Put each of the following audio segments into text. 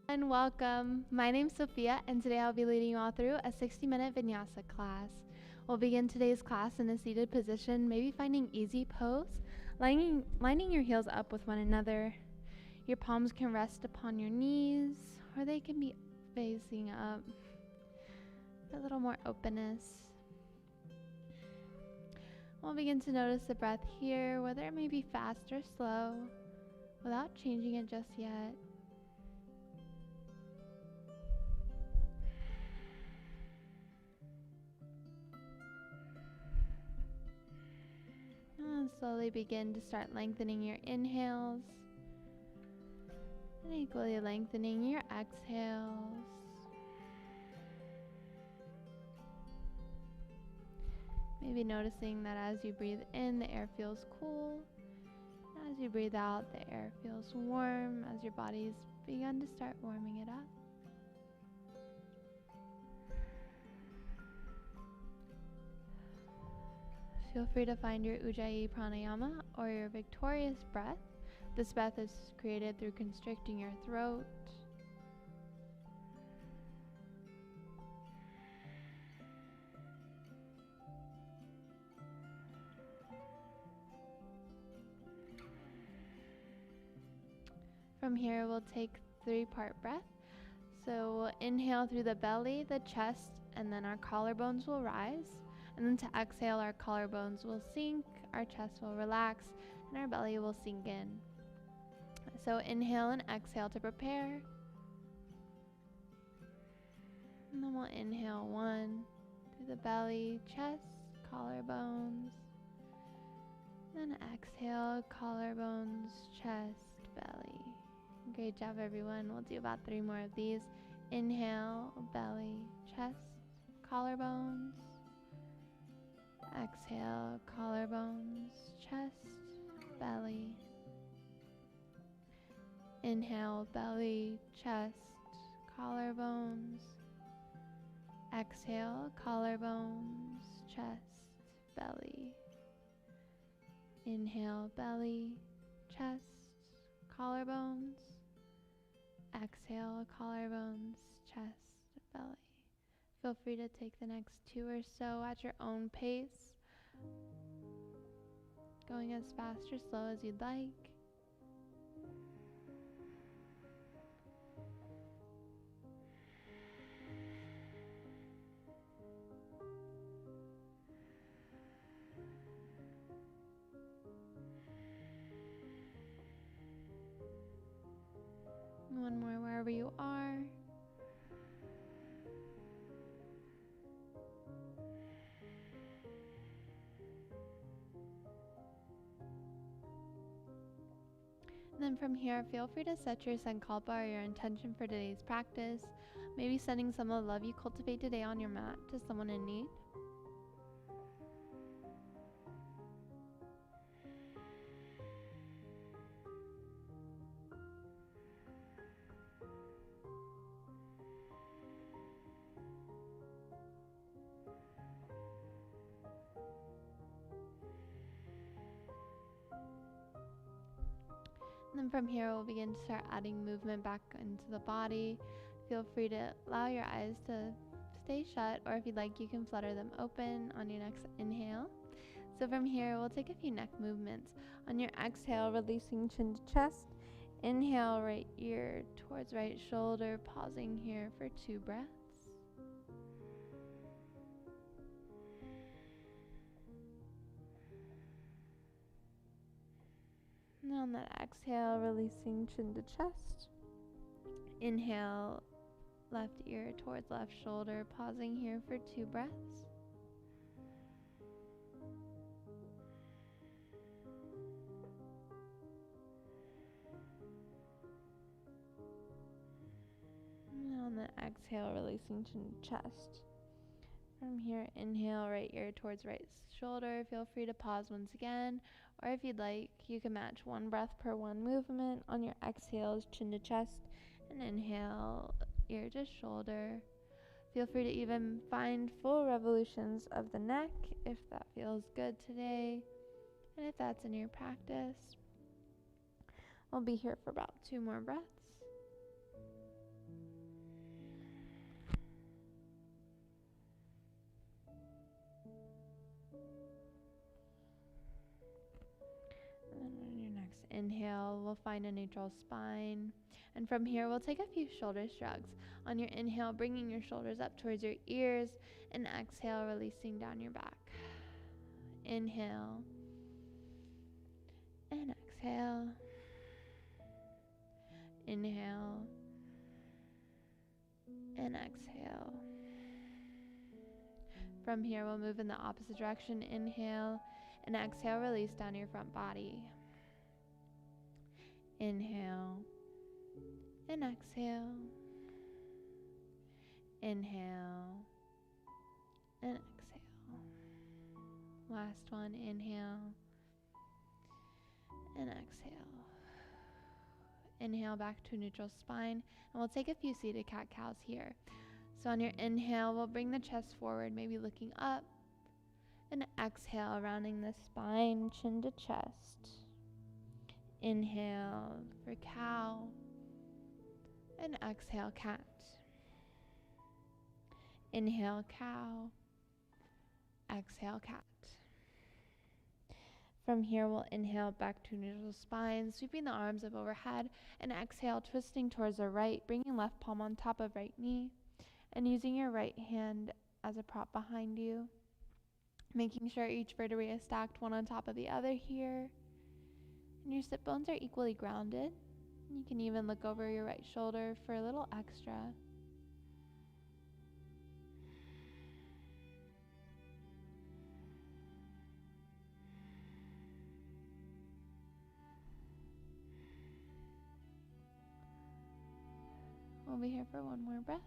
And welcome. My name's Sophia, and today I'll be leading you all through a 60-minute Vinyasa class. We'll begin today's class in a seated position, maybe finding easy pose, lining your heels up with one another. Your palms can rest upon your knees, or they can be facing up. A little more openness. We'll begin to notice the breath here, whether it may be fast or slow, without changing it just yet. And slowly begin to start lengthening your inhales and equally lengthening your exhales. Maybe noticing that as you breathe in, the air feels cool. As you breathe out, the air feels warm as your body's begun to start warming it up. Feel free to find your Ujjayi pranayama or your victorious breath. This breath is created through constricting your throat. From here, we'll take 3-part breath. So we'll inhale through the belly, the chest, and then our collarbones will rise. And then to exhale, our collarbones will sink, our chest will relax, and our belly will sink in. So inhale and exhale to prepare. And then we'll inhale 1 through the belly, chest, collarbones. Then exhale, collarbones, chest, belly. Great job, everyone. We'll do about 3 more of these. Inhale, belly, chest, collarbones. Exhale, collarbones, chest, belly. Inhale, belly, chest, collarbones. Exhale, collarbones, chest, belly. Inhale, belly, chest, collarbones. Exhale, collarbones, chest, belly. Feel free to take the next 2 or so at your own pace, going as fast or slow as you'd like. One more wherever you are. And then from here, feel free to set your sankalpa or your intention for today's practice. Maybe sending some of the love you cultivate today on your mat to someone in need. And then from here, we'll begin to start adding movement back into the body. Feel free to allow your eyes to stay shut, or if you'd like, you can flutter them open on your next inhale. So from here, we'll take a few neck movements. On your exhale, releasing chin to chest. Inhale, right ear towards right shoulder, pausing here for 2 breaths. And on that exhale, releasing chin to chest. Inhale, left ear towards left shoulder, pausing here for 2 breaths. And on the exhale, releasing chin to chest. From here, inhale, right ear towards right shoulder. Feel free to pause once again, or if you'd like, you can match 1 breath per 1 movement. On your exhales, chin to chest, and inhale, ear to shoulder. Feel free to even find full revolutions of the neck if that feels good today, and if that's in your practice. We'll be here for about 2 more breaths. inhale, we'll find a neutral spine. And from here, we'll take a few shoulder shrugs. On your inhale, bringing your shoulders up towards your ears, and exhale, releasing down your back. Inhale, and exhale. Inhale, and exhale. From here, we'll move in the opposite direction. Inhale, and exhale, release down your front body. Inhale, and exhale. Inhale, and exhale. Last one, inhale, and exhale. Inhale back to neutral spine, and we'll take a few seated cat-cows here. So on your inhale, we'll bring the chest forward, maybe looking up, and exhale, rounding the spine, chin to chest. Inhale for cow, and exhale, cat. Inhale, cow, exhale, cat. From here, we'll inhale back to neutral spine, sweeping the arms up overhead, and exhale, twisting towards the right, bringing left palm on top of right knee, and using your right hand as a prop behind you, making sure each vertebrae is stacked one on top of the other here, and your sit bones are equally grounded. You can even look over your right shoulder for a little extra. We'll be here for one more breath.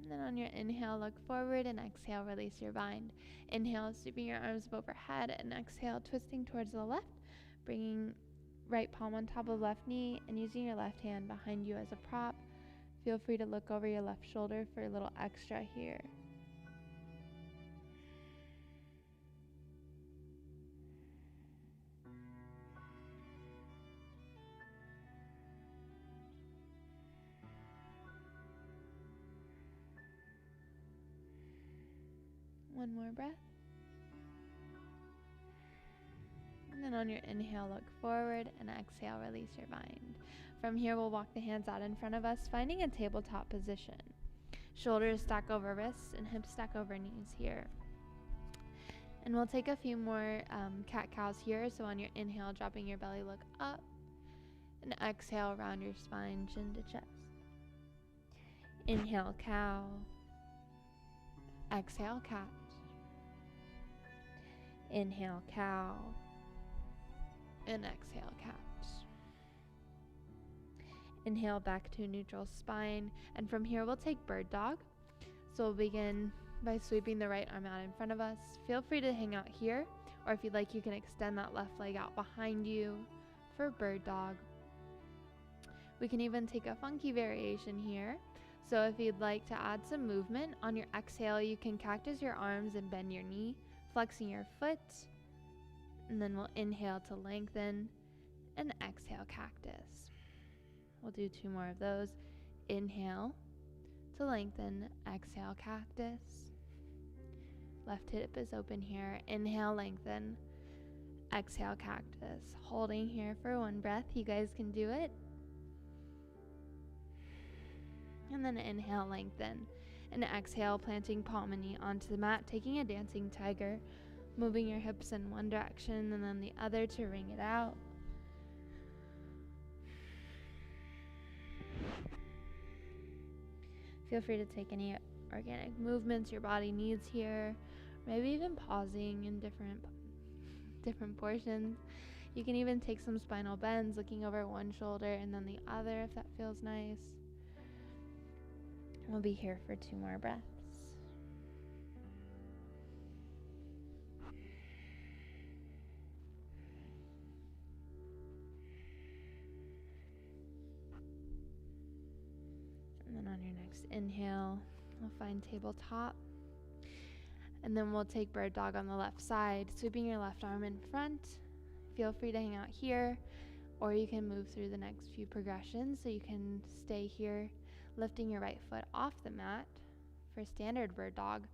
And then on your inhale, look forward, and exhale, release your bind. Inhale, sweeping your arms up overhead, and exhale, twisting towards the left, bringing right palm on top of left knee, and using your left hand behind you as a prop. Feel free to look over your left shoulder for a little extra here. One more breath. And then on your inhale, look forward, and exhale, release your bind. From here, we'll walk the hands out in front of us, finding a tabletop position. Shoulders stack over wrists and hips stack over knees here. And we'll take a few more cat-cows here. So on your inhale, dropping your belly, look up, and exhale, round your spine, chin to chest. Inhale, cow. Exhale, cat. Inhale, cow, and exhale, cat. Inhale back to neutral spine, and from here we'll take bird dog. So we'll begin by sweeping the right arm out in front of us. Feel free to hang out here, or if you'd like, you can extend that left leg out behind you for bird dog. We can even take a funky variation here. So if you'd like to add some movement, on your exhale, you can cactus your arms and bend your knee, flexing your foot, and then we'll inhale to lengthen, and exhale, cactus. We'll do two more of those. Inhale to lengthen, exhale, cactus. Left hip is open here. Inhale, lengthen, exhale, cactus. Holding here for one breath. You guys can do it. And then inhale, lengthen, and exhale, planting palm and knee onto the mat, taking a dancing tiger, moving your hips in one direction and then the other to ring it out. Feel free to take any organic movements your body needs here, maybe even pausing in different portions. You can even take some spinal bends, looking over one shoulder and then the other if that feels nice. We'll be here for two more breaths. And then on your next inhale, we'll find tabletop. And then we'll take bird dog on the left side, sweeping your left arm in front. Feel free to hang out here, or you can move through the next few progressions. So you can stay here, lifting your right foot off the mat for standard bird dog,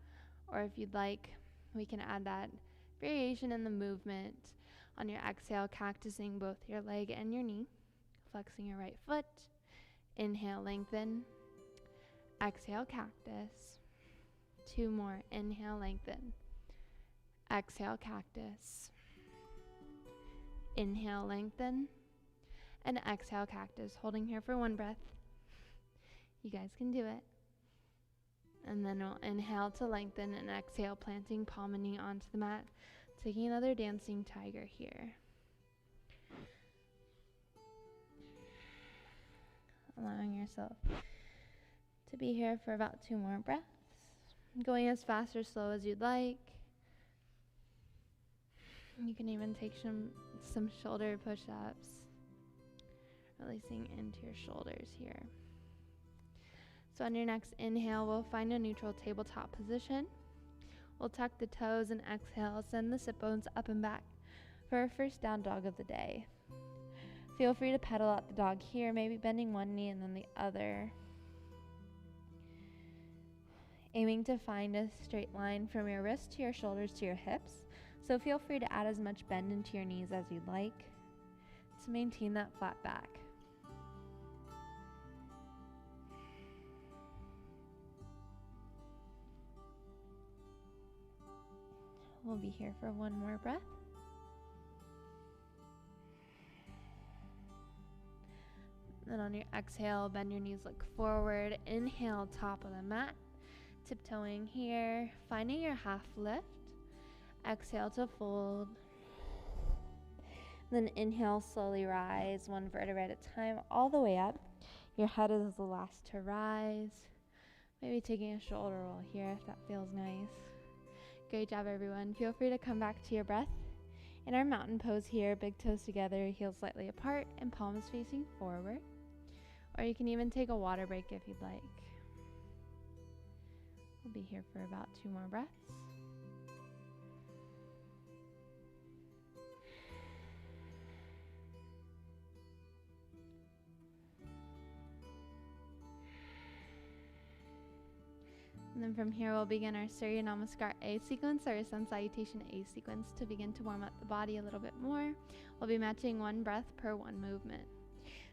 or if you'd like, we can add that variation in the movement On your exhale, cactusing both your leg and your knee, flexing your right foot. Inhale, lengthen. Exhale, cactus. 2 more. Inhale, lengthen. Exhale, cactus. Inhale, lengthen. And exhale, cactus. Holding here for 1 breath. You guys can do it. And then we'll inhale to lengthen and exhale, planting palm and knee onto the mat. Taking another dancing tiger here. Allowing yourself to be here for about 2 more breaths. Going as fast or slow as you'd like. You can even take some shoulder push-ups. Releasing into your shoulders here. So on your next inhale, we'll find a neutral tabletop position. We'll tuck the toes and exhale, send the sit bones up and back for our first down dog of the day. Feel free to pedal out the dog here, maybe bending one knee and then the other. Aiming to find a straight line from your wrist to your shoulders to your hips. So feel free to add as much bend into your knees as you'd like to maintain that flat back. We'll be here for 1 more breath. Then on your exhale, bend your knees, look forward. Inhale, top of the mat. Tiptoeing here, finding your half lift. Exhale to fold. Then inhale, slowly rise 1 vertebrae at a time, all the way up. Your head is the last to rise. Maybe taking a shoulder roll here if that feels nice. Great job, everyone. Feel free to come back to your breath. In our mountain pose here, big toes together, heels slightly apart, and palms facing forward. Or you can even take a water break if you'd like. We'll be here for about 2 more breaths. And then from here, we'll begin our Surya Namaskar A sequence, or Sun Salutation A sequence, to begin to warm up the body a little bit more. We'll be matching 1 breath per 1 movement.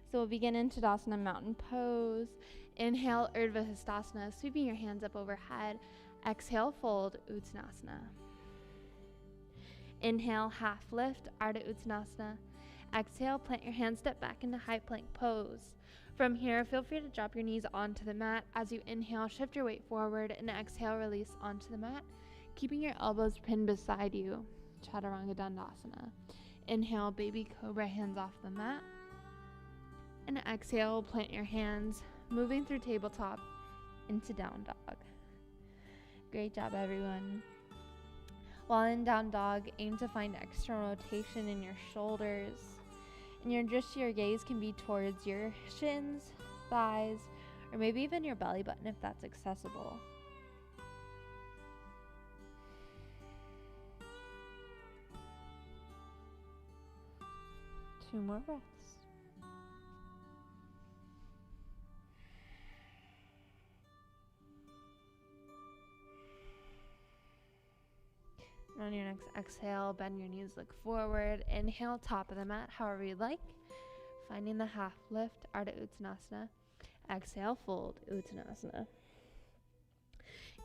So we'll begin in Tadasana, mountain pose. Inhale, Urdhva sweeping your hands up overhead. Exhale, fold, Uttanasana. Inhale, half lift, Ardha Uttanasana. Exhale, plant your hands, step back into high plank pose. From here, feel free to drop your knees onto the mat. As you inhale, shift your weight forward, and exhale, release onto the mat, keeping your elbows pinned beside you. Chaturanga Dandasana. Inhale, baby cobra, hands off the mat. And exhale, plant your hands, moving through tabletop into down dog. Great job, everyone. While in down dog, aim to find external rotation in your shoulders. And your drishti or gaze can be towards your shins, thighs, or maybe even your belly button if that's accessible. Two more breaths. And on your next exhale, bend your knees, look forward. Inhale, top of the mat, however you like. Finding the half lift, Ardha Uttanasana. Exhale, fold, Uttanasana.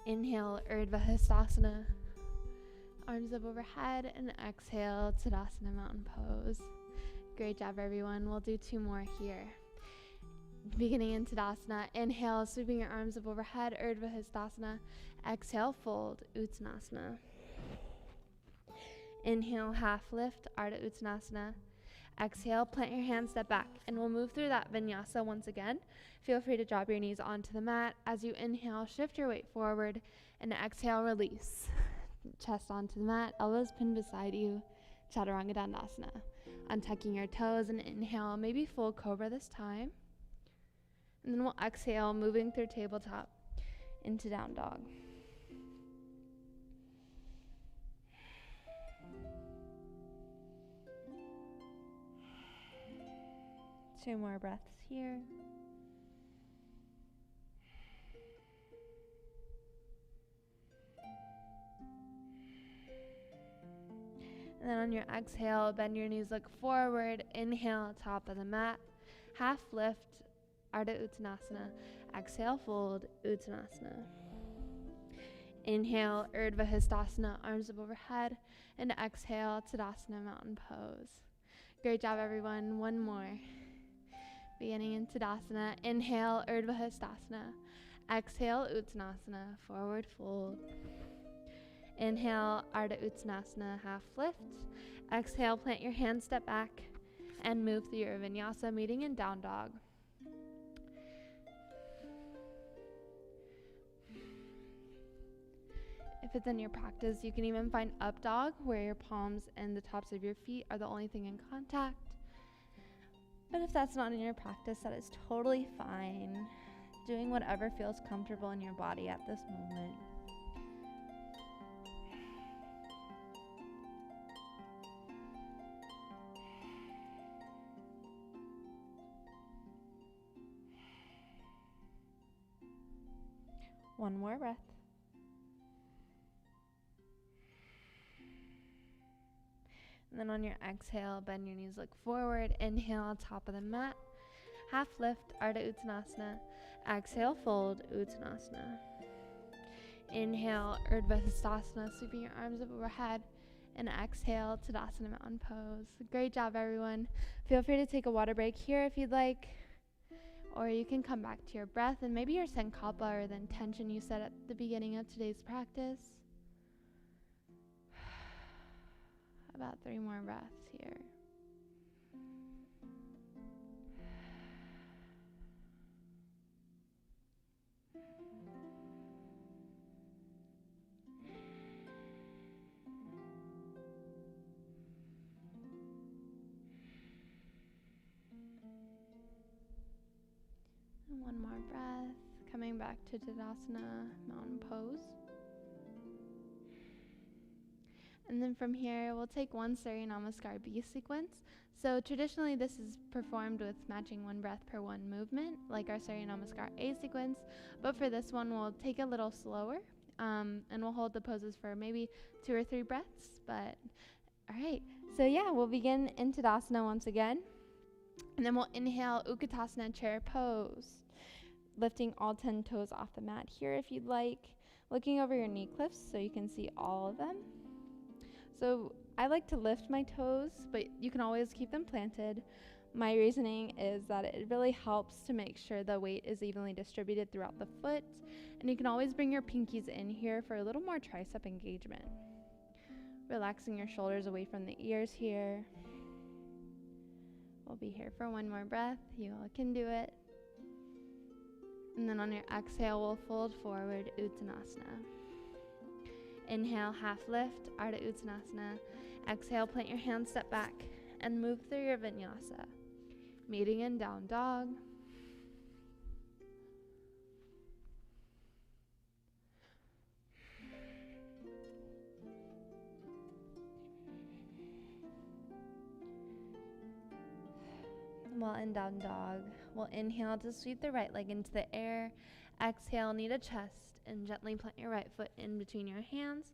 Inhale, Urdhva arms up overhead, and exhale, Tadasana, mountain pose. Great job, everyone. We'll do 2 more here. Beginning in Tadasana, inhale, sweeping your arms up overhead, Urdhva. Exhale, fold, Uttanasana. Inhale, half lift, Ardha Uttanasana. Exhale, plant your hands, step back, and we'll move through that vinyasa once again. Feel free to drop your knees onto the mat. As you inhale, shift your weight forward, and exhale, release. Chest onto the mat, elbows pinned beside you, Chaturanga Dandasana. Untucking your toes and inhale, maybe full cobra this time. And then we'll exhale, moving through tabletop into down dog. Two more breaths here. And then on your exhale, bend your knees, look forward. Inhale, top of the mat. Half lift, Ardha Uttanasana. Exhale, fold, Uttanasana. Inhale, Urdhva Hastasana, arms up overhead. And exhale, Tadasana, mountain pose. Great job, everyone. One more. Beginning in Tadasana. Inhale, Urdhva Hastasana. Exhale, Uttanasana, forward fold. Inhale, Ardha Uttanasana, half lift. Exhale, plant your hands, step back, and move through your Vinyāsa, meeting in down dog. If it's in your practice, you can even find up dog, where your palms and the tops of your feet are the only thing in contact. But if that's not in your practice, that is totally fine. Doing whatever feels comfortable in your body at this moment. One more breath. And then on your exhale, bend your knees, look forward. Inhale, top of the mat. Half lift, Ardha Uttanasana. Exhale, fold, Uttanasana. Inhale, Urdhva Hastasana, sweeping your arms up overhead. And exhale, Tadasana, mountain pose. Great job, everyone. Feel free to take a water break here if you'd like. Or you can come back to your breath and maybe your sankalpa, or the intention you set at the beginning of today's practice. About 3 more breaths here. And one more breath, coming back to Tadasana, mountain pose. And then from here, we'll take one Surya Namaskar B sequence. So traditionally, this is performed with matching 1 breath per 1 movement, like our Surya Namaskar A sequence. But for this one, we'll take a little slower, and we'll hold the poses for maybe 2 or 3 breaths. But all right, so yeah, we'll begin in Tadasana once again. And then we'll inhale, Uttanasana, chair pose. Lifting all 10 toes off the mat here if you'd like. Looking over your knee cliffs so you can see all of them. So I like to lift my toes, but you can always keep them planted. My reasoning is that it really helps to make sure the weight is evenly distributed throughout the foot. And you can always bring your pinkies in here for a little more tricep engagement. Relaxing your shoulders away from the ears here. We'll be here for 1 more breath. You all can do it. And then on your exhale, we'll fold forward, Uttanasana. Inhale, half lift, Ardha Uttanasana. Exhale, plant your hands, step back, and move through your Vinyāsa. Meeting in down dog. While in down dog, we'll inhale to sweep the right leg into the air. Exhale, knee to chest, and gently plant your right foot in between your hands.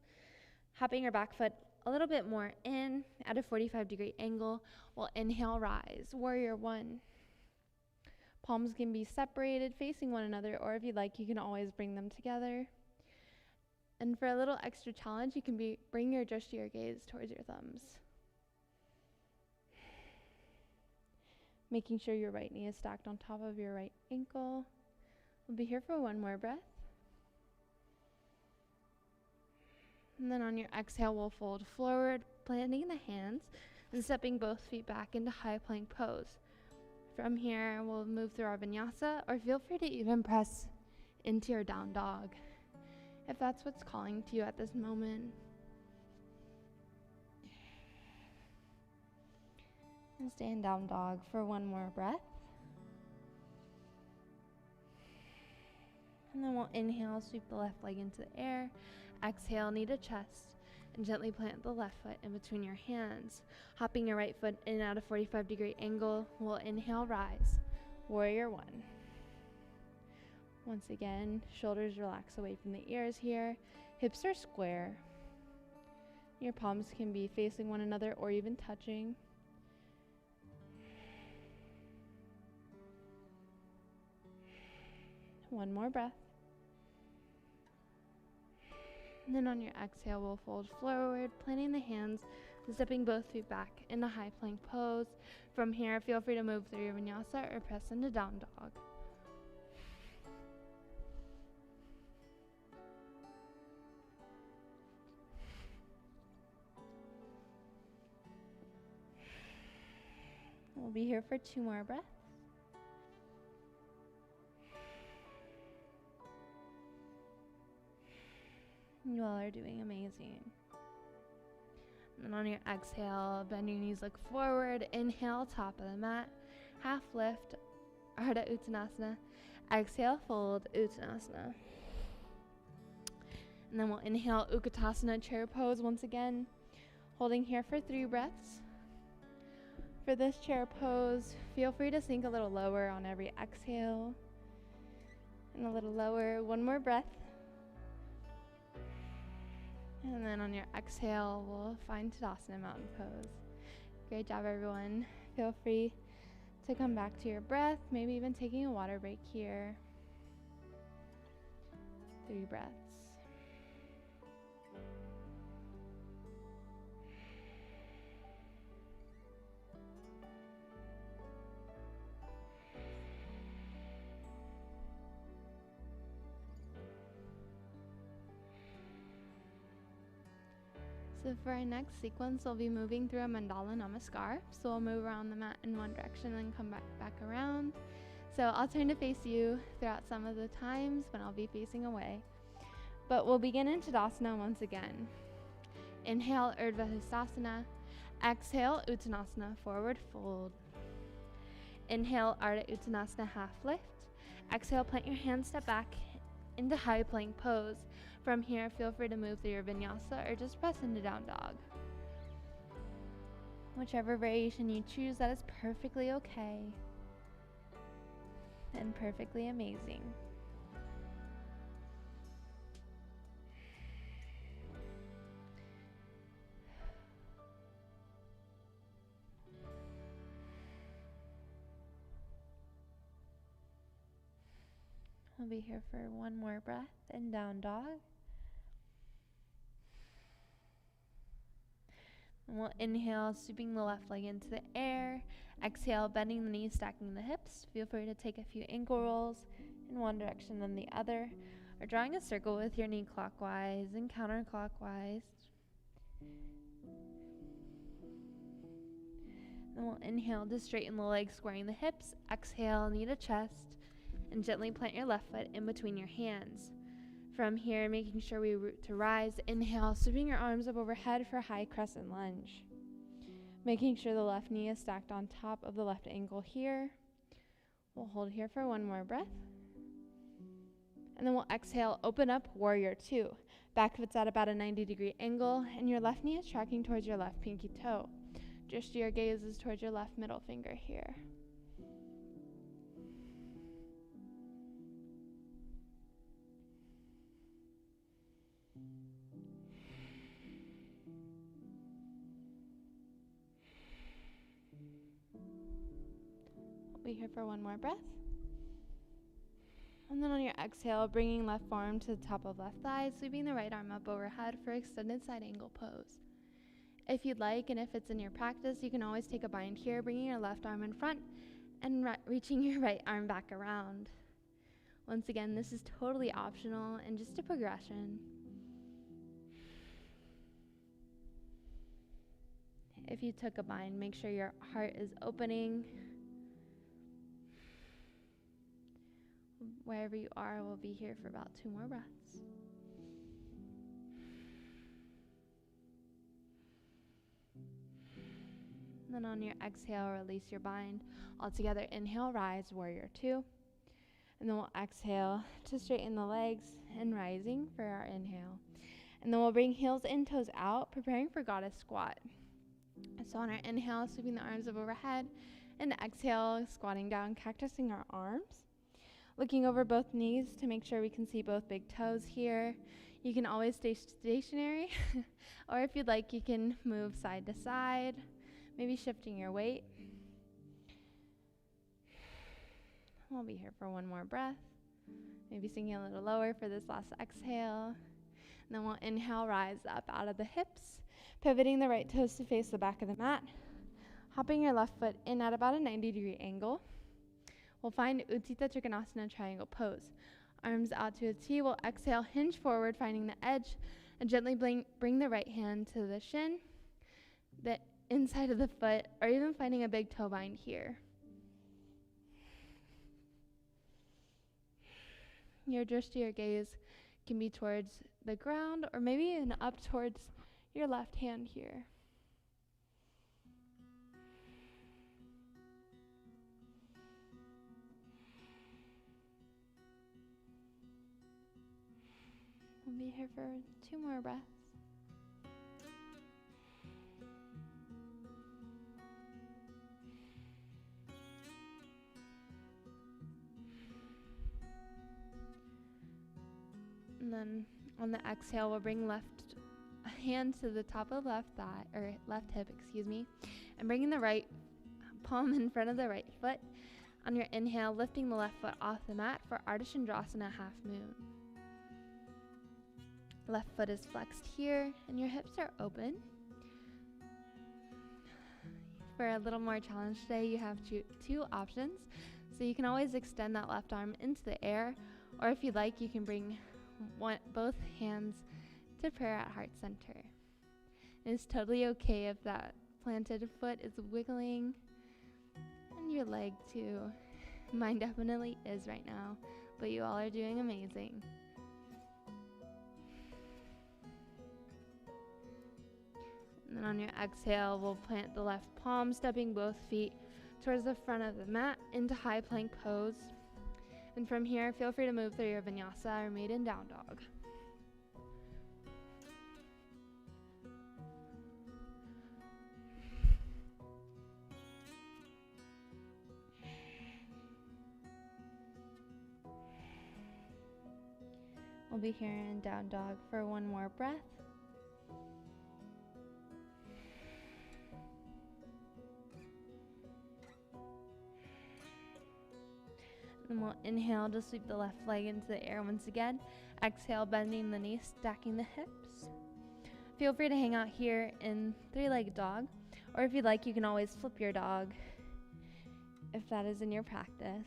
Hopping your back foot a little bit more in at a 45-degree angle. We'll inhale, rise, warrior 1. Palms can be separated, facing one another, or if you'd like, you can always bring them together. And for a little extra challenge, you can bring your Drishti gaze towards your thumbs. Making sure your right knee is stacked on top of your right ankle. We'll be here for 1 more breath. And then on your exhale, we'll fold forward, planting the hands, and stepping both feet back into high plank pose. From here, we'll move through our Vinyāsa, or feel free to even press into your down dog, if that's what's calling to you at this moment. And stay in down dog for 1 more breath. And then we'll inhale, sweep the left leg into the air. Exhale, knee to chest, and gently plant the left foot in between your hands. Hopping your right foot in at a 45-degree angle, we'll inhale, rise, warrior 1. Once again, shoulders relax away from the ears here. Hips are square. Your palms can be facing one another or even touching. One more breath. And then on your exhale, we'll fold forward, planting the hands, stepping both feet back into high plank pose. From here, feel free to move through your vinyasa or press into down dog. We'll be here for 2 more breaths. You all are doing amazing. And on your exhale, bend your knees, look forward. Inhale, top of the mat. Half lift, Ardha Uttanasana. Exhale, fold, Uttanasana. And then we'll inhale, Uttanasana, chair pose once again. Holding here for 3 breaths. For this chair pose, feel free to sink a little lower on every exhale. And a little lower. 1 more breath. And then on your exhale, we'll find Tadasana, mountain pose. Great job, everyone. Feel free to come back to your breath, maybe even taking a water break here. 3 breaths. So for our next sequence, we'll be moving through a mandala namaskar. So we'll move around the mat in one direction and come back around. So I'll turn to face you throughout some of the times when I'll be facing away. But we'll begin in Tadasana once again. Inhale, Paragustasana. Exhale, Uttanasana, forward fold. Inhale, Ardha Uttanasana, half lift. Exhale, plant your hands, step back into high plank pose. From here, feel free to move through your vinyasa or just press into down dog. Whichever variation you choose, that is perfectly okay and perfectly amazing. We'll be here for 1 more breath in down dog. And we'll inhale, sweeping the left leg into the air. Exhale, bending the knees, stacking the hips. Feel free to take a few ankle rolls in one direction then the other, or drawing a circle with your knee clockwise and counterclockwise. Then we'll inhale to straighten the legs, squaring the hips. Exhale, knee to chest, and gently plant your left foot in between your hands. From here, making sure we root to rise. Inhale, sweeping your arms up overhead for high crescent lunge. Making sure the left knee is stacked on top of the left ankle here. We'll hold here for 1 more breath. And then we'll exhale, open up, warrior 2. Back foot's at about a 90-degree angle, and your left knee is tracking towards your left pinky toe. Just your gaze is towards your left middle finger here. We'll be here for 1 more breath. And then on your exhale, bringing left forearm to the top of left thigh, sweeping the right arm up overhead for extended side angle pose. If you'd like, and if it's in your practice, you can always take a bind here, bringing your left arm in front and reaching your right arm back around. Once again, this is totally optional and just a progression. If you took a bind, make sure your heart is opening. Wherever you are, we'll be here for about 2 more breaths. And then on your exhale, release your bind. All together, inhale, rise, warrior 2. And then we'll exhale to straighten the legs and rising for our inhale. And then we'll bring heels in, toes out, preparing for goddess squat. So on our inhale, sweeping the arms up overhead, and exhale, squatting down, cactusing our arms. Looking over both knees to make sure we can see both big toes here. You can always stay stationary, or if you'd like, you can move side to side, maybe shifting your weight. We'll be here for one more breath. Maybe sinking a little lower for this last exhale. And then we'll inhale, rise up out of the hips, pivoting the right toes to face the back of the mat, hopping your left foot in at about a 90-degree angle. We'll find Uttanasana Trikonasana triangle pose. Arms out to a T. We'll exhale, hinge forward, finding the edge, and gently bring the right hand to the shin, the inside of the foot, or even finding a big toe bind here. Your drishti or gaze can be towards the ground, or maybe even up towards your left hand here. We'll be here for 2 more breaths. And then on the exhale, we'll bring left hand to the top of left thigh, or left hip, and bringing the right palm in front of the right foot. On your inhale, lifting the left foot off the mat for Ardha Chandrasana half moon. Left foot is flexed here, and your hips are open. For a little more challenge today, you have 2 options. So you can always extend that left arm into the air, or if you'd like, you can bring both hands to prayer at heart center. It's totally okay if that planted foot is wiggling, and your leg too. Mine definitely is right now, but you all are doing amazing. And then on your exhale, we'll plant the left palm, stepping both feet towards the front of the mat into high plank pose. And from here, feel free to move through your Vinyāsa or maiden down dog. We'll be here in down dog for 1 more breath. And we'll inhale to sweep the left leg into the air once again. Exhale, bending the knees, stacking the hips. Feel free to hang out here in 3-legged dog, or if you'd like, you can always flip your dog if that is in your practice.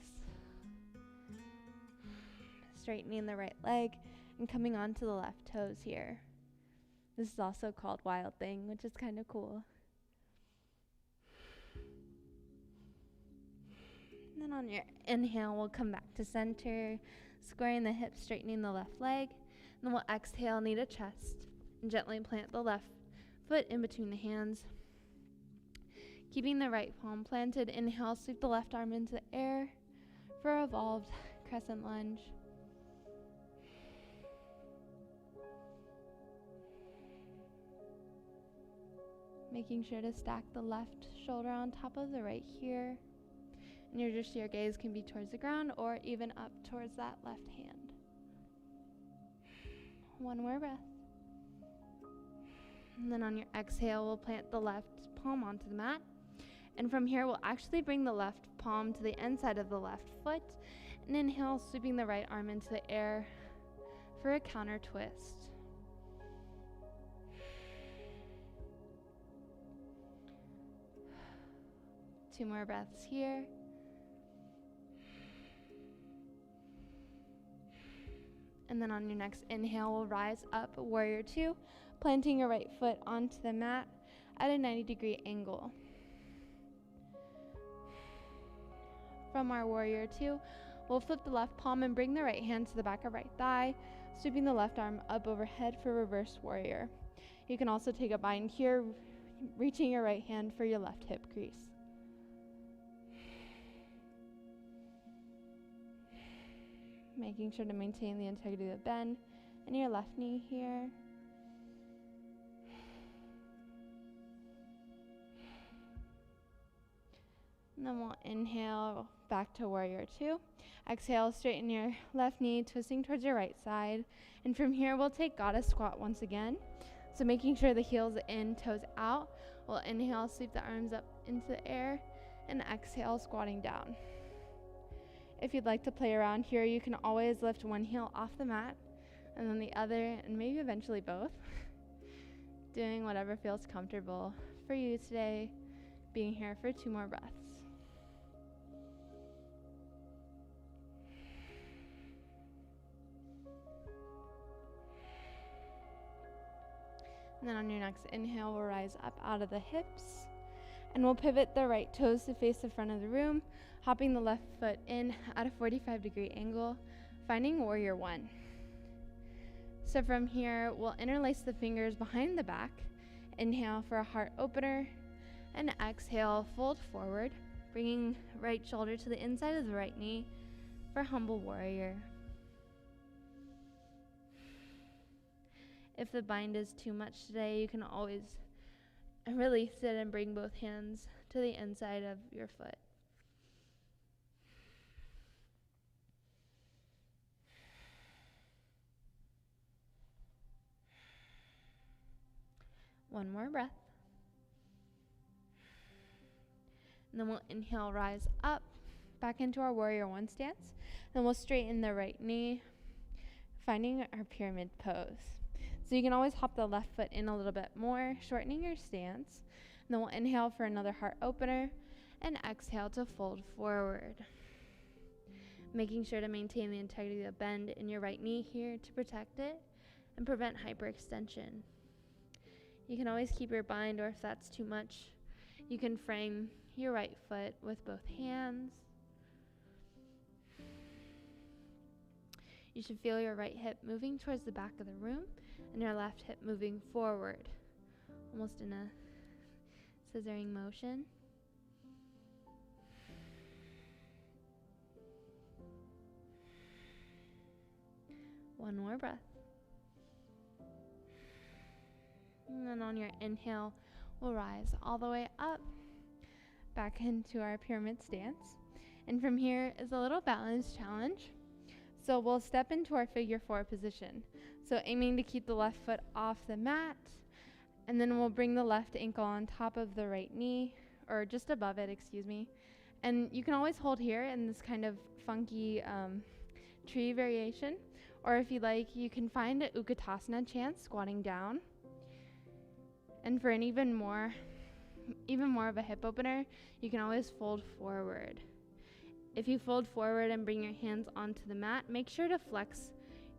Straightening the right leg and coming onto the left toes here. This is also called wild thing, which is kind of cool. And then on your inhale, we'll come back to center, squaring the hips, straightening the left leg. And then we'll exhale, knee to chest, and gently plant the left foot in between the hands. Keeping the right palm planted, inhale, sweep the left arm into the air for a evolved crescent lunge. Making sure to stack the left shoulder on top of the right here. And your gaze can be towards the ground or even up towards that left hand. 1 more breath. And then on your exhale, we'll plant the left palm onto the mat. And from here, we'll actually bring the left palm to the inside of the left foot. And inhale, sweeping the right arm into the air for a counter twist. Two more breaths here. And then on your next inhale, we'll rise up, warrior 2, planting your right foot onto the mat at a 90-degree angle. From our warrior 2, we'll flip the left palm and bring the right hand to the back of right thigh, sweeping the left arm up overhead for reverse warrior. You can also take a bind here, reaching your right hand for your left hip crease. Making sure to maintain the integrity of the bend in your left knee here. And then we'll inhale back to warrior 2. Exhale, straighten your left knee, twisting towards your right side. And from here, we'll take goddess squat once again. So making sure the heels in, toes out. We'll inhale, sweep the arms up into the air, and exhale, squatting down. If you'd like to play around here, you can always lift one heel off the mat, and then the other, and maybe eventually both. Doing whatever feels comfortable for you today, being here for 2 more breaths. And then on your next inhale, we'll rise up out of the hips, and we'll pivot the right toes to face the front of the room, hopping the left foot in at a 45-degree angle, finding warrior 1. So from here, we'll interlace the fingers behind the back, inhale for a heart opener, and exhale, fold forward, bringing right shoulder to the inside of the right knee for humble warrior. If the bind is too much today, you can always release it and bring both hands to the inside of your foot. One more breath. And then we'll inhale, rise up, back into our warrior 1 stance. Then we'll straighten the right knee, finding our pyramid pose. So you can always hop the left foot in a little bit more, shortening your stance. And then we'll inhale for another heart opener, and exhale to fold forward. Making sure to maintain the integrity of the bend in your right knee here to protect it and prevent hyperextension. You can always keep your bind, or if that's too much, you can frame your right foot with both hands. You should feel your right hip moving towards the back of the room and your left hip moving forward, almost in a scissoring motion. One more breath. And then on your inhale, we'll rise all the way up, back into our pyramid stance. And from here is a little balance challenge. So we'll step into our figure 4 position. So aiming to keep the left foot off the mat, and then we'll bring the left ankle on top of the right knee, or just above it, excuse me. And you can always hold here in this kind of funky tree variation, or if you like, you can find an Uttanasana chant, squatting down. And for an even more of a hip opener, you can always fold forward. If you fold forward and bring your hands onto the mat, make sure to flex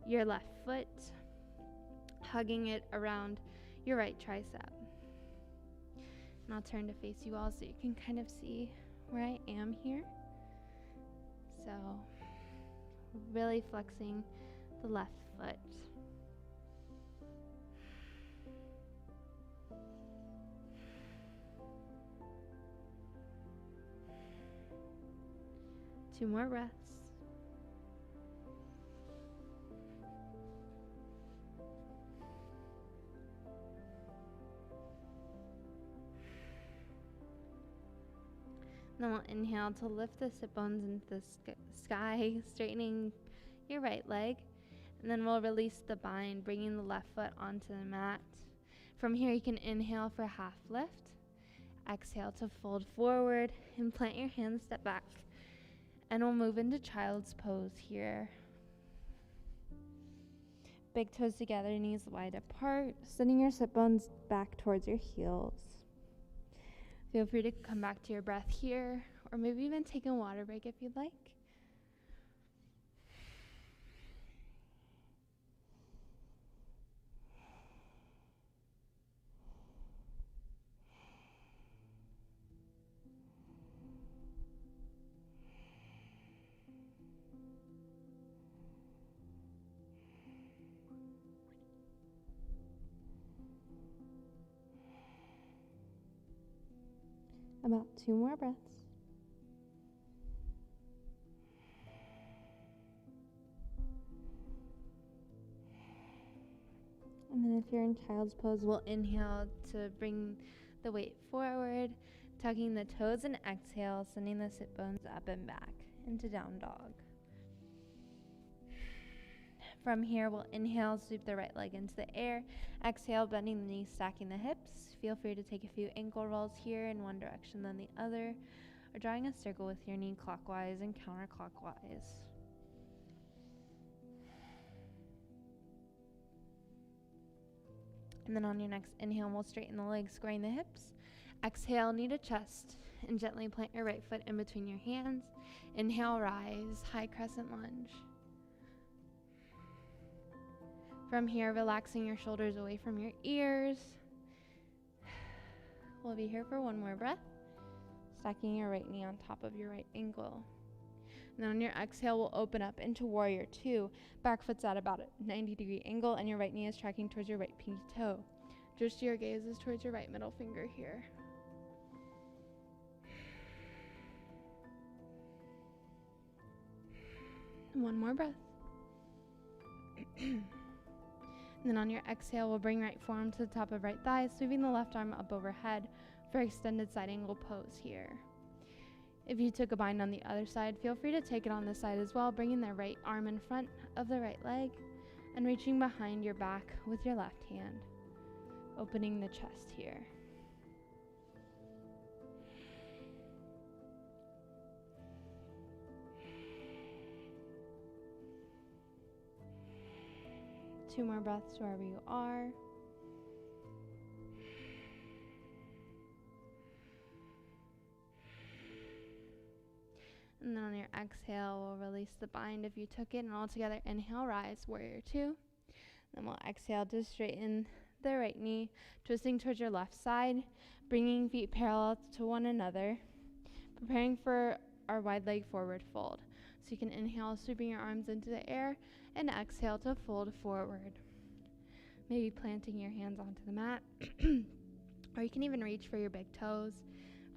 your left foot, hugging it around your right tricep. And I'll turn to face you all so you can kind of see where I am here. So, really flexing the left foot. Two more breaths. Then we'll inhale to lift the sit bones into the sky, straightening your right leg. And then we'll release the bind, bringing the left foot onto the mat. From here, you can inhale for half lift. Exhale to fold forward and plant your hands, step back. And we'll move into child's pose here. Big toes together, knees wide apart, sending your sit bones back towards your heels. Feel free to come back to your breath here, or maybe even take a water break if you'd like. About 2 more breaths. And then if you're in child's pose, we'll inhale to bring the weight forward, Tucking the toes and exhale, sending the sit bones up and back into down dog. From here, we'll inhale, sweep the right leg into the air. Exhale, bending the knees, stacking the hips. Feel free to take a few ankle rolls here in one direction then the other, or drawing a circle with your knee clockwise and counterclockwise. And then on your next inhale, we'll straighten the legs, squaring the hips. Exhale, knee to chest, and gently plant your right foot in between your hands. Inhale, rise, high crescent lunge. From here, relaxing your shoulders away from your ears. We'll be here for one more breath. Stacking your right knee on top of your right ankle. And then on your exhale, we'll open up into warrior two. Back foot's at about a 90-degree angle, and your right knee is tracking towards your right pinky toe. Just your gaze is towards your right middle finger here. One more breath. And then on your exhale, we'll bring right forearm to the top of right thigh, sweeping the left arm up overhead for extended side angle pose here. If you took a bind on the other side, feel free to take it on this side as well, bringing the right arm in front of the right leg and reaching behind your back with your left hand, opening the chest here. Two more breaths wherever you are. And then on your exhale, we'll release the bind if you took it, and all together inhale, rise, warrior two. Then we'll exhale to straighten the right knee, twisting towards your left side, bringing feet parallel to one another, preparing for our wide leg forward fold. So you can inhale, sweeping your arms into the air, and exhale to fold forward. Maybe planting your hands onto the mat, or you can even reach for your big toes,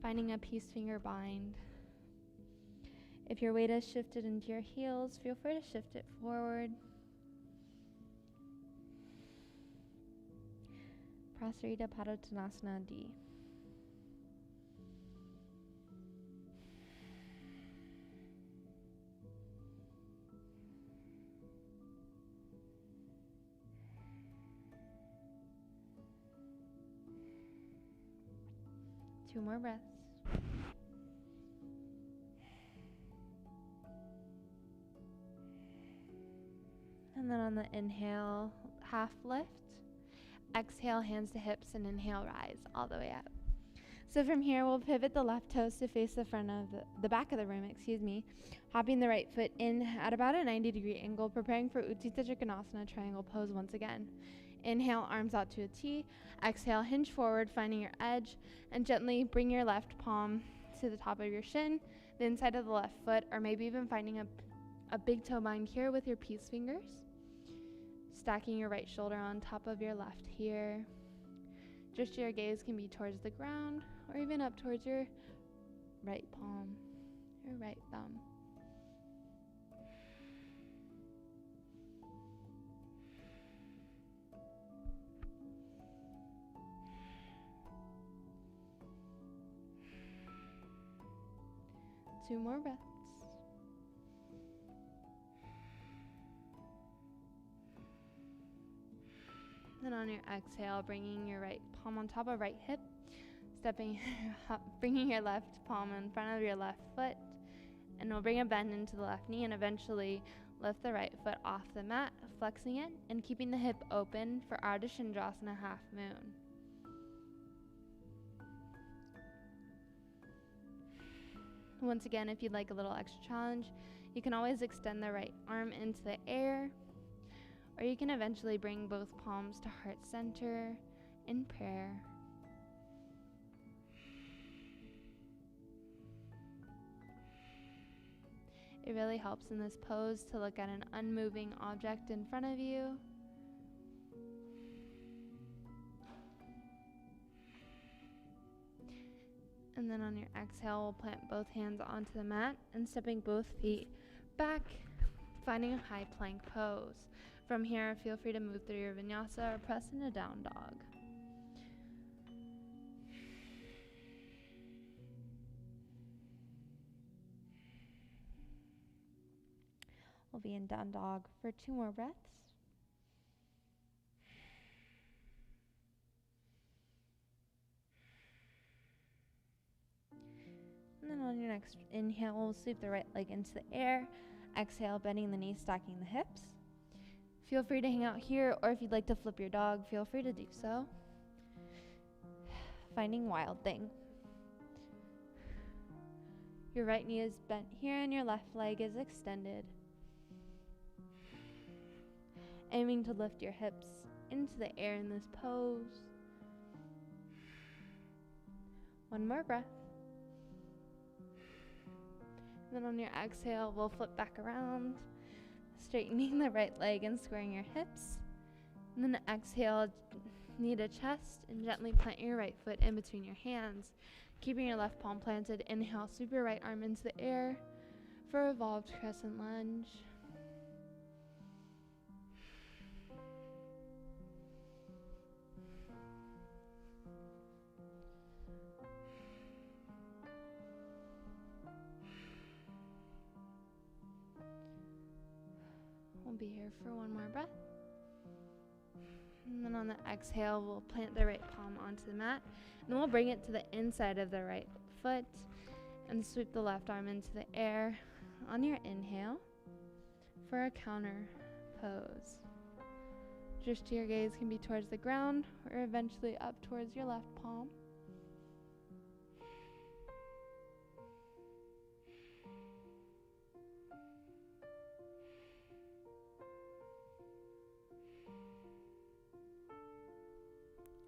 finding a peace finger bind. If your weight has shifted into your heels, feel free to shift it forward. Paragustasana D. Two more breaths. And then on the inhale, half lift. Exhale, hands to hips, and inhale, rise all the way up. So from here, we'll pivot the left toes to face the front of the back of the room, hopping the right foot in at about a 90-degree angle, preparing for Uttanasana triangle pose once again. Inhale, arms out to a T. Exhale, hinge forward, finding your edge, and gently bring your left palm to the top of your shin, the inside of the left foot, or maybe even finding a big toe bind here with your peace fingers. Stacking your right shoulder on top of your left here. Just your gaze can be towards the ground, or even up towards your right palm, your right thumb. Two more breaths. Then on your exhale, bringing your right palm on top of right hip, bringing your left palm in front of your left foot, and we'll bring a bend into the left knee and eventually lift the right foot off the mat, flexing it and keeping the hip open for Ardha Chandrasana half moon. Once again, if you'd like a little extra challenge, you can always extend the right arm into the air, or you can eventually bring both palms to heart center in prayer. It really helps in this pose to look at an unmoving object in front of you. And then on your exhale, we'll plant both hands onto the mat and stepping both feet back, finding a high plank pose. From here, feel free to move through your vinyasa or press into down dog. We'll be in down dog for 2 more breaths. And then on your next inhale, we'll sweep the right leg into the air. Exhale, bending the knees, stacking the hips. Feel free to hang out here, or if you'd like to flip your dog, feel free to do so. Finding wild thing. Your right knee is bent here and your left leg is extended. Aiming to lift your hips into the air in this pose. 1 more breath. And then on your exhale, we'll flip back around, straightening the right leg and squaring your hips. And then exhale, knee to chest, and gently plant your right foot in between your hands. Keeping your left palm planted, inhale, sweep your right arm into the air for evolved crescent lunge. We'll be here for 1 more breath. And then on the exhale, we'll plant the right palm onto the mat. And then we'll bring it to the inside of the right foot and sweep the left arm into the air on your inhale for a counter pose. Just your gaze can be towards the ground or eventually up towards your left palm.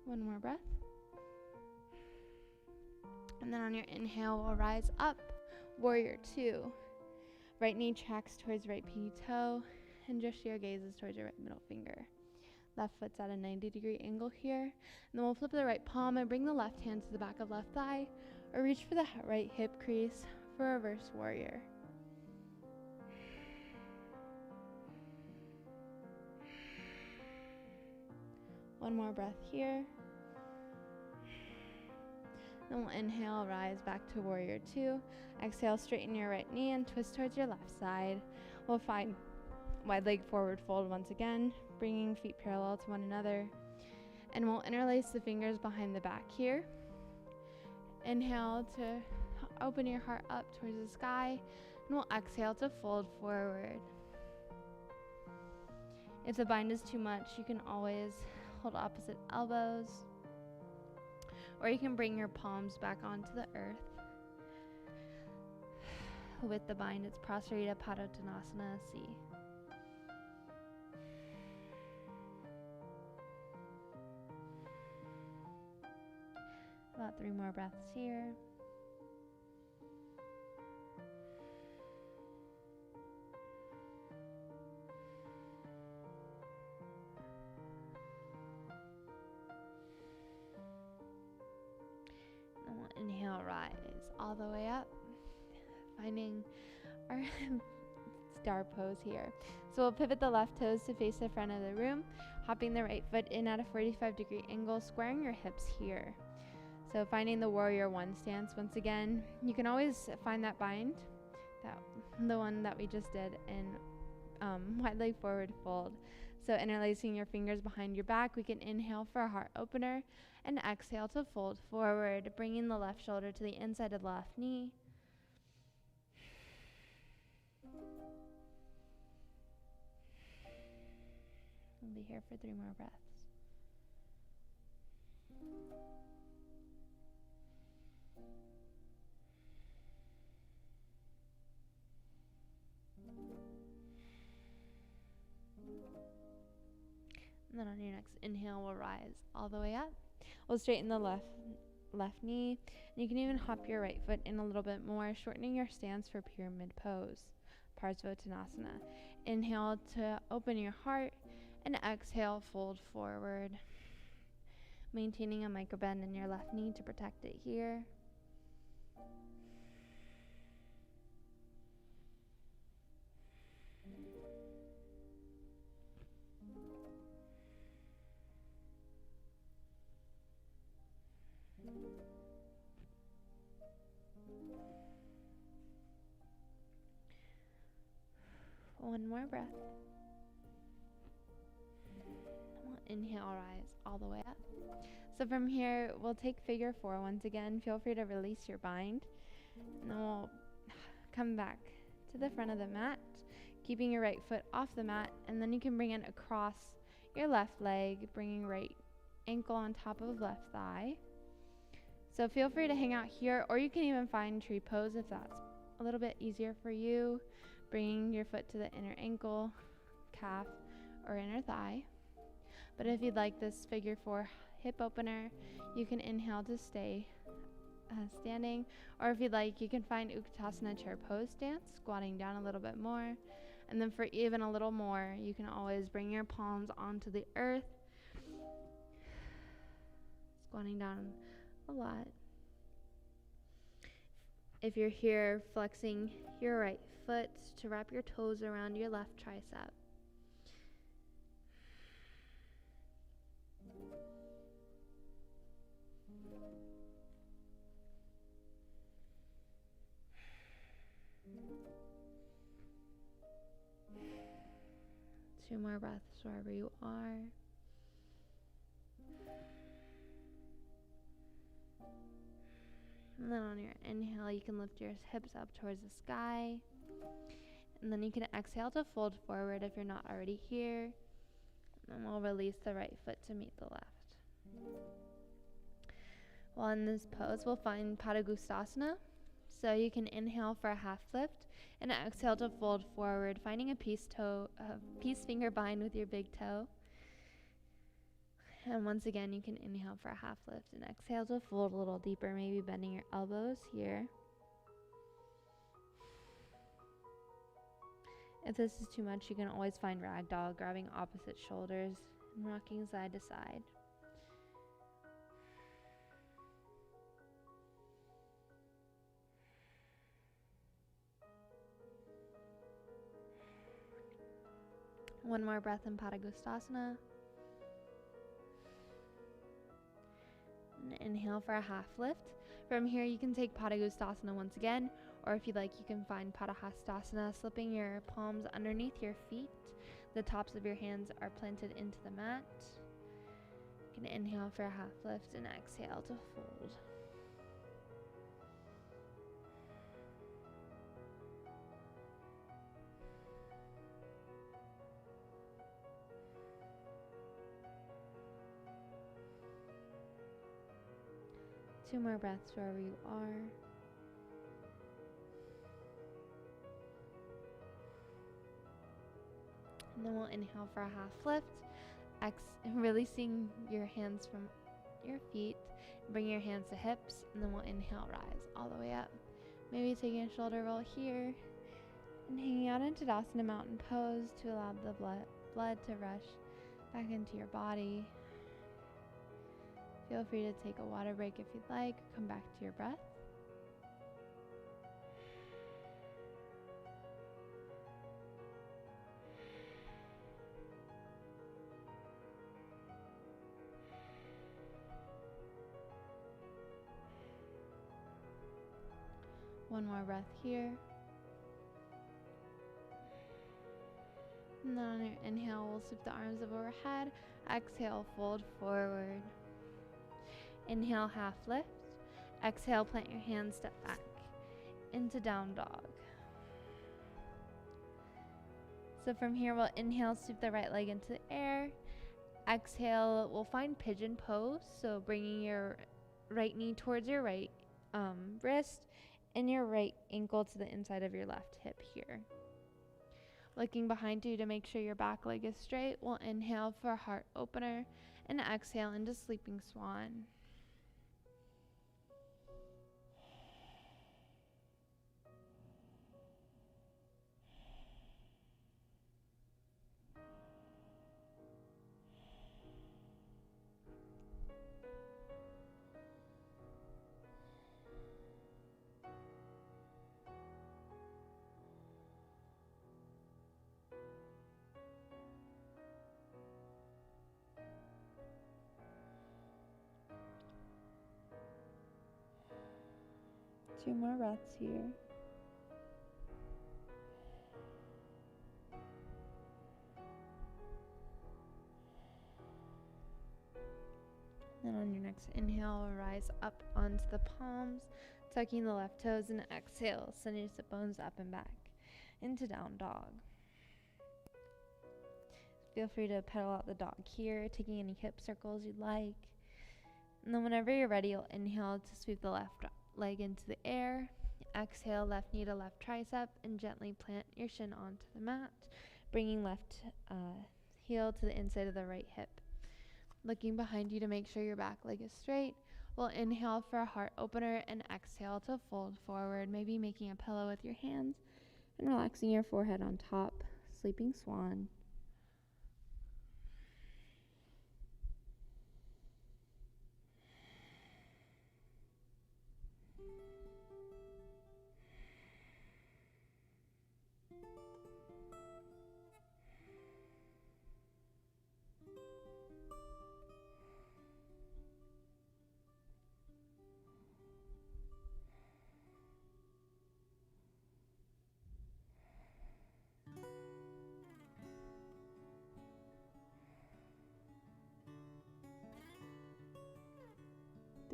One more breath. And then on your inhale, we'll rise up, warrior 2. Right knee tracks towards right pinky toe, and just your gaze is towards your right middle finger. Left foot's at a 90-degree angle here. And then we'll flip the right palm and bring the left hand to the back of left thigh, or reach for the right hip crease for reverse warrior. One more breath here. Then we'll inhale, rise back to warrior 2. Exhale, straighten your right knee and twist towards your left side. We'll find wide leg forward fold once again, bringing feet parallel to one another. And we'll interlace the fingers behind the back here. Inhale to open your heart up towards the sky. And we'll exhale to fold forward. If the bind is too much, you can always hold opposite elbows. Or you can bring your palms back onto the earth. With the bind, it's Paragustasana C. About 3 more breaths here. And we'll inhale, rise all the way up, finding our star pose here. So we'll pivot the left toes to face the front of the room, hopping the right foot in at a 45-degree angle, squaring your hips here. So finding the warrior 1 stance once again. You can always find that bind, the one that we just did in wide leg forward fold. So interlacing your fingers behind your back, we can inhale for a heart opener and exhale to fold forward, bringing the left shoulder to the inside of the left knee. We'll be here for 3 more breaths. And then on your next inhale, we'll rise all the way up. We'll straighten the left knee. And you can even hop your right foot in a little bit more, shortening your stance for pyramid pose, Paragustasana. Inhale to open your heart, and exhale, fold forward. Maintaining a micro bend in your left knee to protect it here. One more breath. We'll inhale, rise all the way up. So from here, we'll take figure 4 once again. Feel free to release your bind. And then we'll come back to the front of the mat, keeping your right foot off the mat. And then you can bring it across your left leg, bringing right ankle on top of left thigh. So feel free to hang out here, or you can even find tree pose if that's a little bit easier for you. Bringing your foot to the inner ankle, calf, or inner thigh. But if you'd like this figure 4 hip opener, you can inhale to stay standing, or if you'd like, you can find Uttanasana chair pose stance, squatting down a little bit more. And then for even a little more, you can always bring your palms onto the earth, squatting down a lot. If you're here, flexing your right foot to wrap your toes around your left tricep. Two more breaths wherever you are. And then on your inhale, you can lift your hips up towards the sky. And then you can exhale to fold forward if you're not already here. And we'll release the right foot to meet the left. While in this pose, we'll find Paragustasana. So you can inhale for a half lift and exhale to fold forward, finding a peace finger bind with your big toe. And once again, you can inhale for a half lift and exhale to fold a little deeper, maybe bending your elbows here. If this is too much, you can always find ragdoll, grabbing opposite shoulders and rocking side to side. One more breath in Paragustasana. And inhale for a half lift. From here, you can take Paragustasana once again, or if you'd like, you can find Paragustasana, slipping your palms underneath your feet. The tops of your hands are planted into the mat. You can inhale for a half lift and exhale to fold. Two more breaths wherever you are. And then we'll inhale for a half lift, releasing your hands from your feet. Bring your hands to hips, and then we'll inhale, rise all the way up. Maybe taking a shoulder roll here, and hanging out in Tadasana mountain pose to allow the blood to rush back into your body. Feel free to take a water break if you'd like, or come back to your breath. One more breath here. And then on your inhale, we'll sweep the arms up overhead. Exhale, fold forward. Inhale, half lift. Exhale, plant your hands, step back into down dog. So from here, we'll inhale, sweep the right leg into the air. Exhale, we'll find pigeon pose. So bringing your right knee towards your right wrist and your right ankle to the inside of your left hip here. Looking behind you to make sure your back leg is straight, we'll inhale for a heart opener and exhale into sleeping swan. Two more breaths here. next inhale, rise up onto the palms, tucking the left toes, and exhale, send your sit bones up and back into down dog. Feel free to pedal out the dog here, taking any hip circles you'd like. And then whenever you're ready, you'll inhale to sweep the left leg into the air. Exhale, left knee to left tricep, and gently plant your shin onto the mat, bringing left heel to the inside of the right hip. Looking behind you to make sure your back leg is straight. We'll inhale for a heart opener and exhale to fold forward, maybe making a pillow with your hands and relaxing your forehead on top, sleeping swan.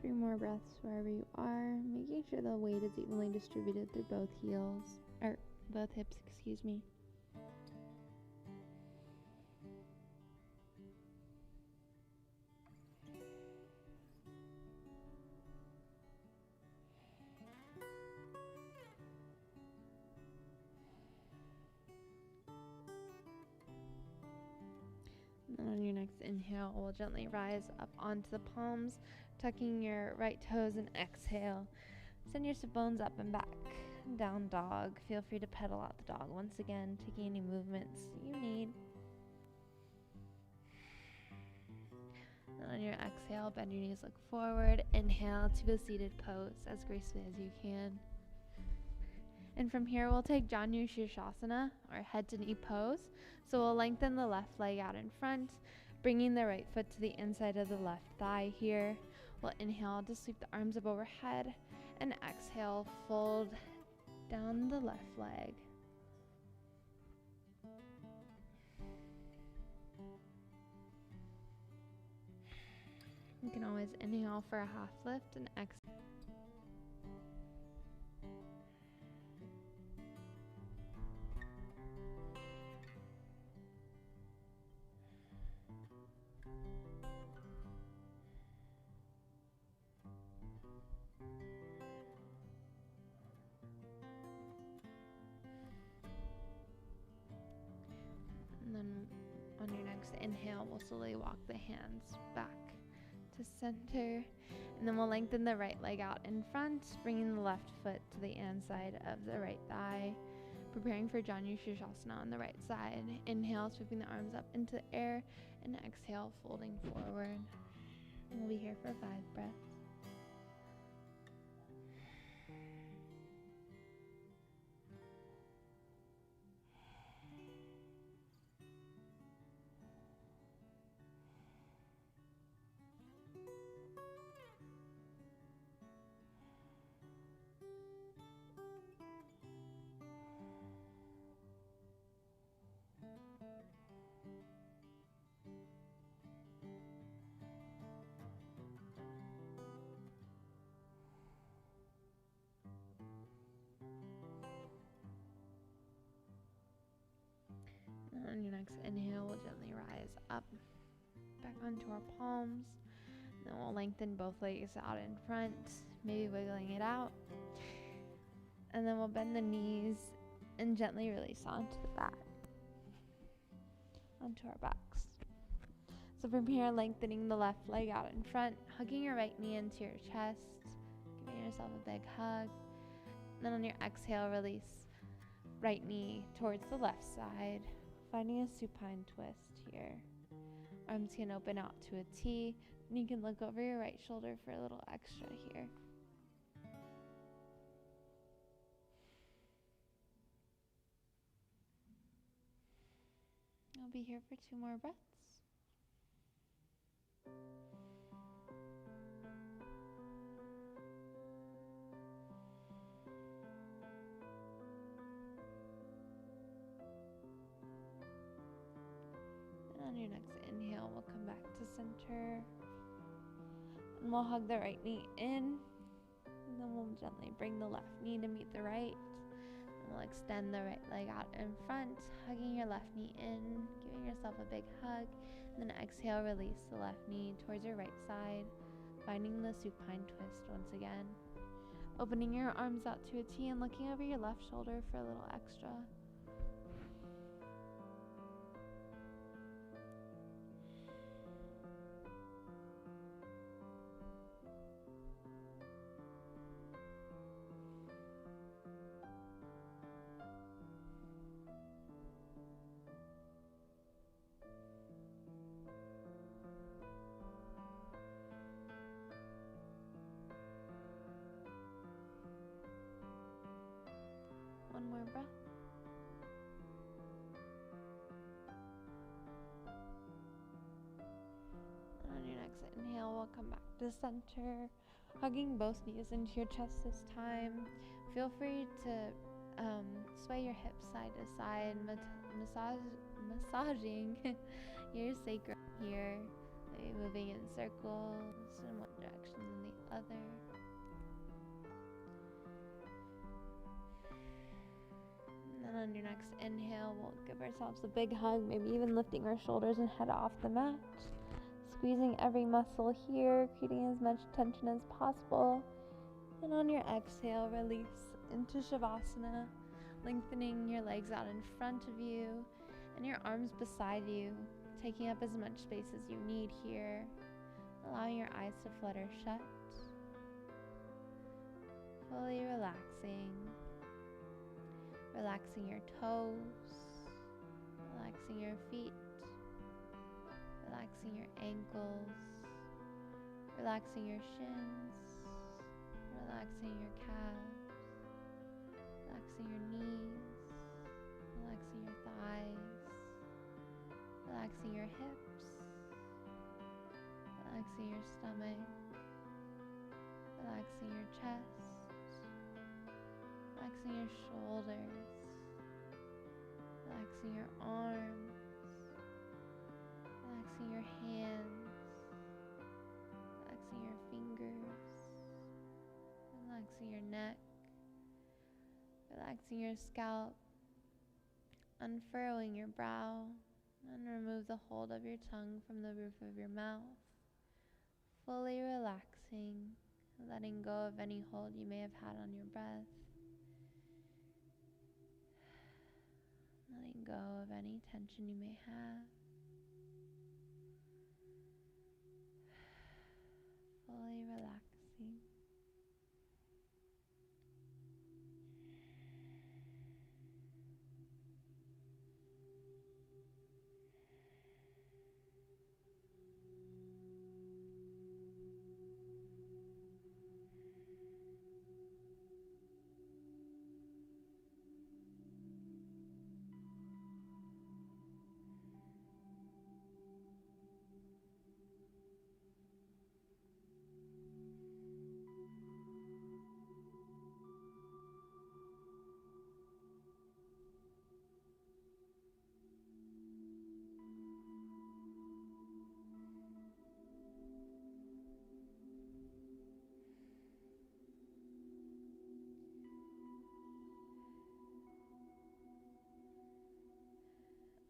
Three more breaths wherever you are, making sure the weight is evenly distributed through both both hips, excuse me. And on your next inhale, we'll gently rise up onto the palms, tucking your right toes, and exhale. Send your sit bones up and back. Down dog. Feel free to pedal out the dog once again, taking any movements you need. And on your exhale, bend your knees, look forward. Inhale to a seated pose as gracefully as you can. And from here, we'll take Uttanasana, or head to knee pose. So we'll lengthen the left leg out in front, bringing the right foot to the inside of the left thigh here. We'll inhale to sweep the arms up overhead, and exhale, fold down the left leg. You can always inhale for a half lift and exhale. And then on your next inhale, we'll slowly walk the hands back to center. And then we'll lengthen the right leg out in front, bringing the left foot to the inside of the right thigh. Preparing for Uttanasana on the right side. Inhale, sweeping the arms up into the air, and exhale, folding forward. And we'll be here for 5 breaths. On your next inhale, we'll gently rise up, back onto our palms. Then we'll lengthen both legs out in front, maybe wiggling it out. And then we'll bend the knees and gently release onto the back, onto our backs. So from here, lengthening the left leg out in front, hugging your right knee into your chest, giving yourself a big hug. And then on your exhale, release right knee towards the left side. Finding a supine twist here. Arms can open out to a T, and you can look over your right shoulder for a little extra here. I'll be here for 2 more breaths. On your next inhale, we'll come back to center. And we'll hug the right knee in. And then we'll gently bring the left knee to meet the right. And we'll extend the right leg out in front, hugging your left knee in, giving yourself a big hug. And then exhale, release the left knee towards your right side, finding the supine twist once again. Opening your arms out to a T and looking over your left shoulder for a little extra. One more breath. And on your next inhale, we'll come back to center, hugging both knees into your chest this time. Feel free to sway your hips side to side, massaging your sacrum here, maybe moving in circles in one direction and the other. And on your next inhale, we'll give ourselves a big hug, maybe even lifting our shoulders and head off the mat. Squeezing every muscle here, creating as much tension as possible. And on your exhale, release into Shavasana, lengthening your legs out in front of you and your arms beside you, taking up as much space as you need here, allowing your eyes to flutter shut. Fully relaxing. Relaxing your toes, relaxing your feet, relaxing your ankles, relaxing your shins, relaxing your calves, relaxing your knees, relaxing your thighs, relaxing your hips, relaxing your stomach, relaxing your chest, relaxing your shoulders, relaxing your arms, relaxing your hands, relaxing your fingers, relaxing your neck, relaxing your scalp, unfurrowing your brow, and remove the hold of your tongue from the roof of your mouth, fully relaxing, letting go of any hold you may have had on your breath. Letting go of any tension you may have. Fully relaxing.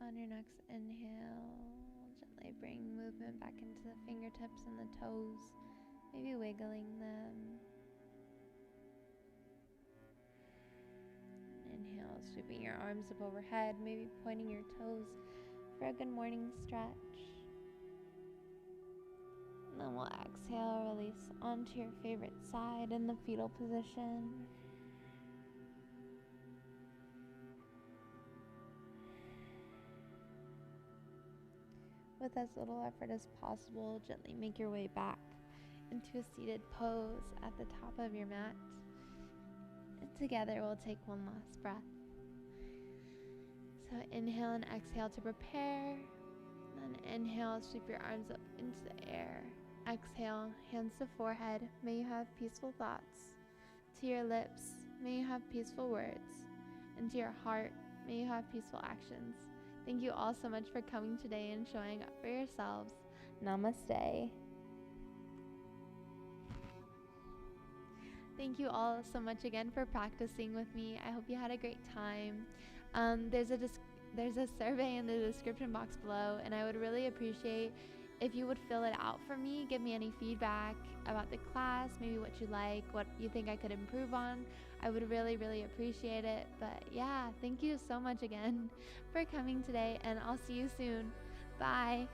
On your next inhale, gently bring movement back into the fingertips and the toes, maybe wiggling them. Inhale, sweeping your arms up overhead, maybe pointing your toes for a good morning stretch. And then we'll exhale, release onto your favorite side in the fetal position. With as little effort as possible, gently make your way back into a seated pose at the top of your mat. And together we'll take one last breath. So inhale and exhale to prepare. Then inhale, sweep your arms up into the air. Exhale, hands to forehead. May you have peaceful thoughts. To your lips, may you have peaceful words. And to your heart, may you have peaceful actions. Thank you all so much for coming today and showing up for yourselves. Namaste. Thank you all so much again for practicing with me. I hope you had a great time. There's a survey in the description box below, and I would really appreciate if you would fill it out for me. Give me any feedback about the class, maybe what you like, what you think I could improve on. I would really, really appreciate it. But yeah, thank you so much again for coming today, and I'll see you soon. Bye.